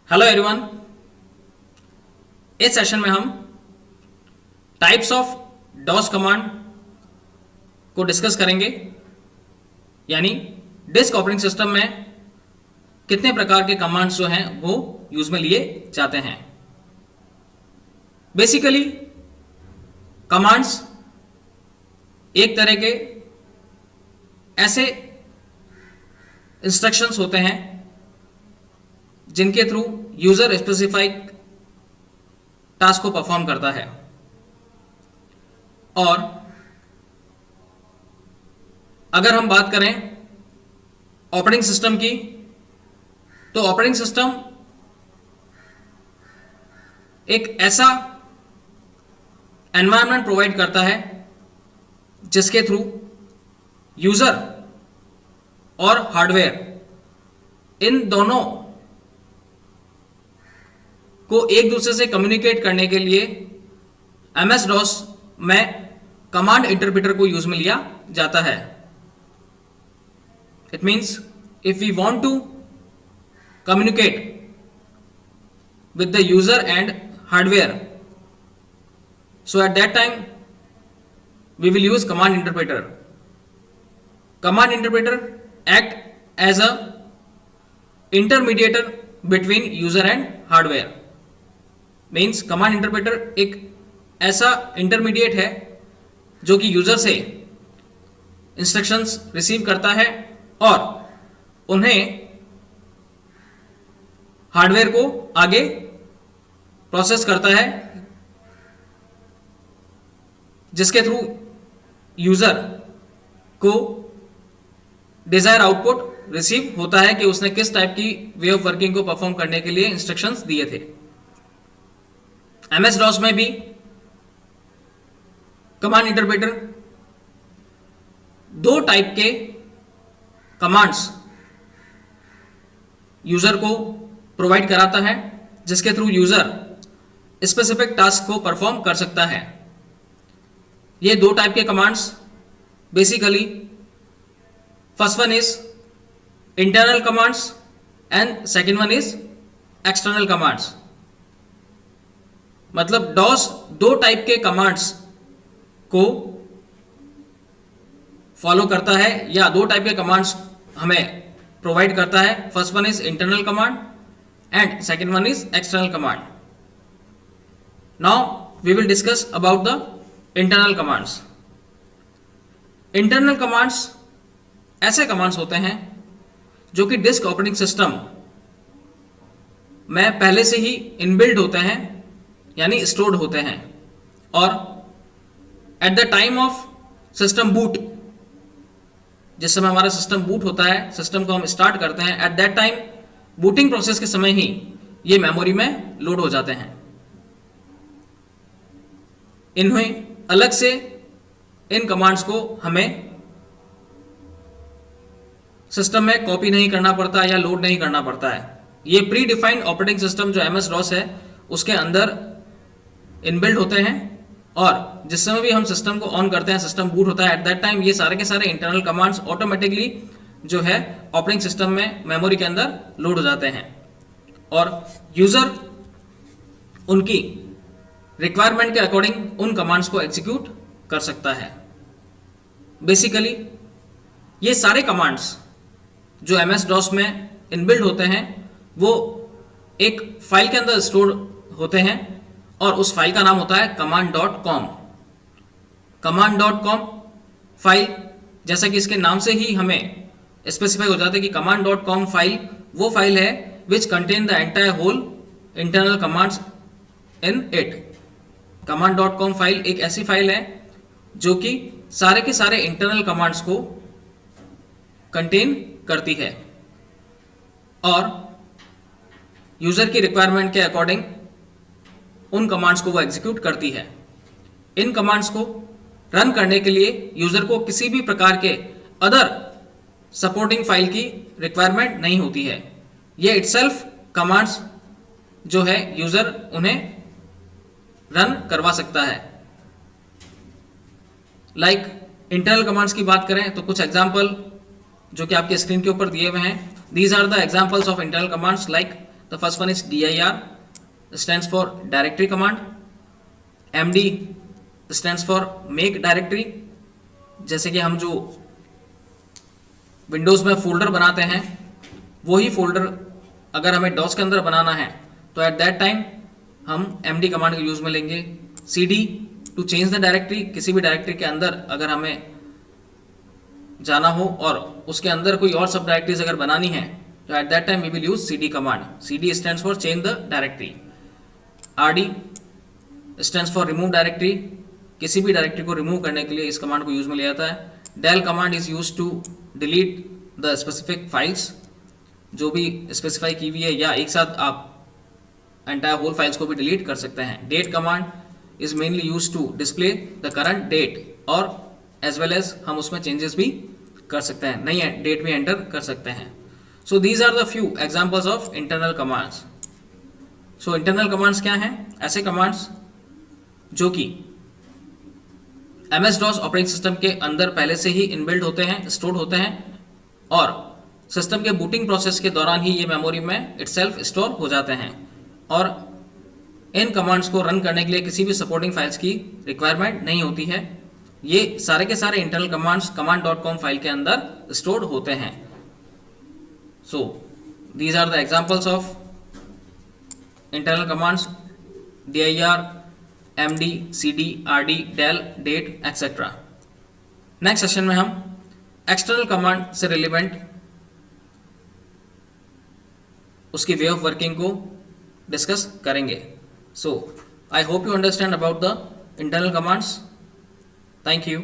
Hello everyone. इस session में हम टाइप्स ऑफ डॉस कमांड को डिस्कस करेंगे, यानी डिस्क ऑपरेटिंग सिस्टम में कितने प्रकार के कमांड्स जो हैं वो यूज में लिए जाते हैं। बेसिकली कमांड्स एक तरह के ऐसे इंस्ट्रक्शंस होते हैं जिनके थ्रू यूजर स्पेसिफाइड टास्क को परफॉर्म करता है। और अगर हम बात करें ऑपरेटिंग सिस्टम की, तो ऑपरेटिंग सिस्टम एक ऐसा एनवायरनमेंट प्रोवाइड करता है जिसके थ्रू यूजर और हार्डवेयर इन दोनों को एक दूसरे से कम्युनिकेट करने के लिए एमएस डॉस में कमांड इंटरप्रेटर को यूज में लिया जाता है। It means if we want to communicate with the user and hardware, so at that time we will use command interpreter. Command interpreter act as a intermediator between user and hardware. Means command interpreter एक ऐसा intermediate है जो कि user से instructions receive करता है और उन्हें हार्डवेयर को आगे प्रोसेस करता है, जिसके थ्रू यूजर को डिजायर आउटपुट रिसीव होता है कि उसने किस टाइप की वे ऑफ वर्किंग को परफॉर्म करने के लिए इंस्ट्रक्शंस दिए थे। एमएस डॉस में भी कमांड इंटरप्रेटर दो टाइप के कमांड्स यूजर को प्रोवाइड कराता है, जिसके थ्रू यूजर स्पेसिफिक टास्क को परफॉर्म कर सकता है। ये दो टाइप के commands basically, first one is internal commands and second one is external commands. मतलब डॉस दो टाइप के कमांड्स को फॉलो करता है या दो टाइप के कमांड्स हमें प्रोवाइड करता है। First one is internal command and second one is external command. Now we will discuss about the internal commands. Internal commands ऐसे कमांड्स होते हैं जो कि डिस्क ऑपरेटिंग सिस्टम में पहले से ही इनबिल्ड होते हैं, यानी स्टोर्ड होते हैं, और at the time of system boot, जिस समय हमारा सिस्टम बूट होता है, सिस्टम को हम स्टार्ट करते हैं, eight that time booting process के समय ही ये मेमोरी में लोड हो जाते हैं। इन्हें अलग से इन कमांड्स को हमें सिस्टम में कॉपी नहीं करना पड़ता या लोड नहीं करना पड़ता है। ये प्री डिफाइंड ऑपरेटिंग सिस्टम जो एमएस डॉस है उसके अंदर इनबिल्ड होते हैं, और जिस समय भी हम सिस्टम को ऑन करते हैं, सिस्टम बूट होता है, एट दैट टाइम ये सारे के सारे इंटरनल कमांड्स ऑटोमेटिकली जो है ऑपरेटिंग सिस्टम में मेमोरी के अंदर लोड हो जाते हैं और यूजर उनकी रिक्वायरमेंट के अकॉर्डिंग उन कमांड्स को एग्जीक्यूट कर सकता है। बेसिकली ये सारे कमांड्स जो एमएस डॉस में इनबिल्ड होते हैं वो एक फाइल के अंदर स्टोर होते हैं और उस फाइल का नाम होता है command.com। command.com फाइल, जैसा कि इसके नाम से ही हमें स्पेसिफाई हो जाता है कि command.com फाइल वो फाइल है which contain the entire whole internal commands in it. command.com file एक ऐसी फाइल है जो कि सारे के सारे इंटरनल कमांड्स को कंटेन करती है और यूजर की रिक्वायरमेंट के अकॉर्डिंग उन कमांड्स को वो एग्जीक्यूट करती है। इन कमांड्स को रन करने के लिए यूजर को किसी भी प्रकार के अदर सपोर्टिंग फाइल की रिक्वायरमेंट नहीं होती है। ये इटसेल्फ कमांड्स जो है यूजर उन्हें रन करवा सकता है। लाइक इंटरनल कमांड्स की बात करें तो कुछ एग्जांपल जो कि आपके स्क्रीन के ऊपर दिए हुए हैं, these are the examples of internal commands like The first one is dir, stands for directory command. md stands for make directory. जैसे कि हम जो विंडोज में फोल्डर बनाते हैं वही फोल्डर अगर हमें डॉस के अंदर बनाना है तो एट दैट टाइम हम md कमांड के यूज में लेंगे. cd to change the directory, किसी भी डायरेक्टरी के अंदर अगर हमें जाना हो और उसके अंदर कोई और सब डायरेक्टरीज अगर बनानी है तो at that time we will use cd command. cd stands for change the directory. rd stands for remove directory, किसी भी डायरेक्टरी को रिमूव करने के लिए इस कमांड को यूज में लिया जाता है. del command is use to delete the specific files, जो भी स्पेसिफाई की हुई है या एक साथ आप एंटायर होल फाइल्स को भी डिलीट कर सकते हैं. Date command is mainly use to display the current date और एज वेल एज हम उसमें चेंजेस भी कर सकते हैं, नई डेट भी एंटर कर सकते हैं. So these are the few examples of internal commands. So internal commands क्या हैं? ऐसे कमांड्स जो कि MS-DOS ऑपरेटिंग सिस्टम के अंदर पहले से ही इनबिल्ट होते हैं, स्टोर्ड होते हैं और सिस्टम के बूटिंग प्रोसेस के दौरान ही ये मेमोरी में इटसेल्फ स्टोर हो जाते हैं और इन कमांड्स को रन करने के लिए किसी भी सपोर्टिंग फाइल्स की रिक्वायरमेंट नहीं होती है. ये सारे के सारे इंटरनल कमांड्स command.com फाइल के अंदर स्टोर्ड होते हैं. So these are the examples of internal commands: dir, md, cd, rd, del, date, etc. Next session में हम एक्सटर्नल कमांड से रिलेवेंट उसकी वे ऑफ वर्किंग को डिस्कस करेंगे. So I hope you understand about the internal commands. Thank you.